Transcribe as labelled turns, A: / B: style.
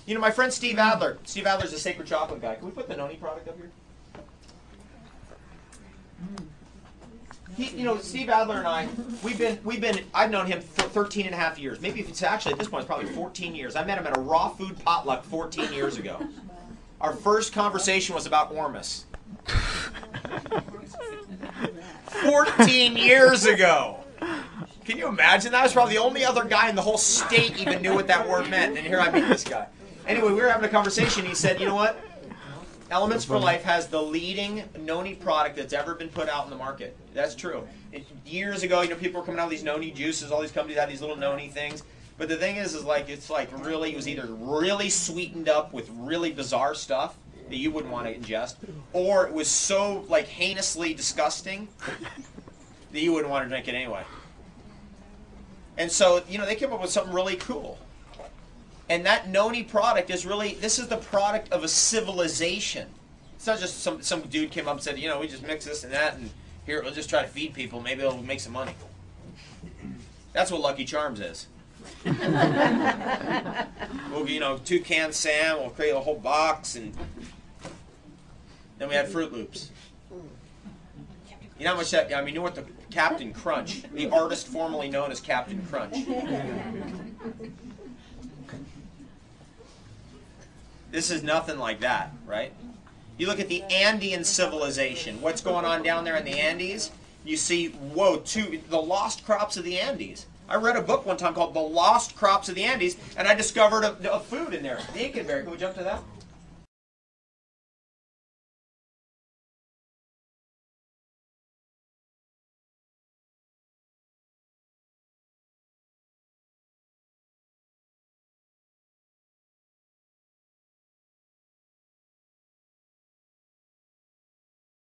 A: You know, my friend Steve Adler. Steve Adler's a Sacred Chocolate guy. Can we put the noni product up here? Steve Adler and I, I've known him for 13 and a half years. Maybe if it's actually, at this point, it's probably 14 years. I met him at a raw food potluck 14 years ago. Our first conversation was about Ormus. 14 years ago. Can you imagine that? I was probably the only other guy in the whole state even knew what that word meant. And here I meet this guy. Anyway, we were having a conversation. He said, you know what? Elements for Life has the leading noni product that's ever been put out in the market. That's true. Years ago, people were coming out with these noni juices. All these companies had these little noni things. But the thing is it was either really sweetened up with really bizarre stuff that you wouldn't want to ingest, or it was so heinously disgusting that you wouldn't want to drink it anyway. And so, they came up with something really cool. And that noni product is this is the product of a civilization. It's not just some dude came up and said, we just mix this and that, and here, we'll just try to feed people. Maybe it'll make some money. That's what Lucky Charms is. We'll, 2 cans Sam, we'll create a whole box, and then we had Fruit Loops. You know how much that, you know what the Captain Crunch, the artist formerly known as Captain Crunch. This is nothing like that, right? You look at the Andean civilization. What's going on down there in the Andes? You see, the lost crops of the Andes. I read a book one time called The Lost Crops of the Andes, and I discovered a food in there. The Incan berry. Can we jump to that?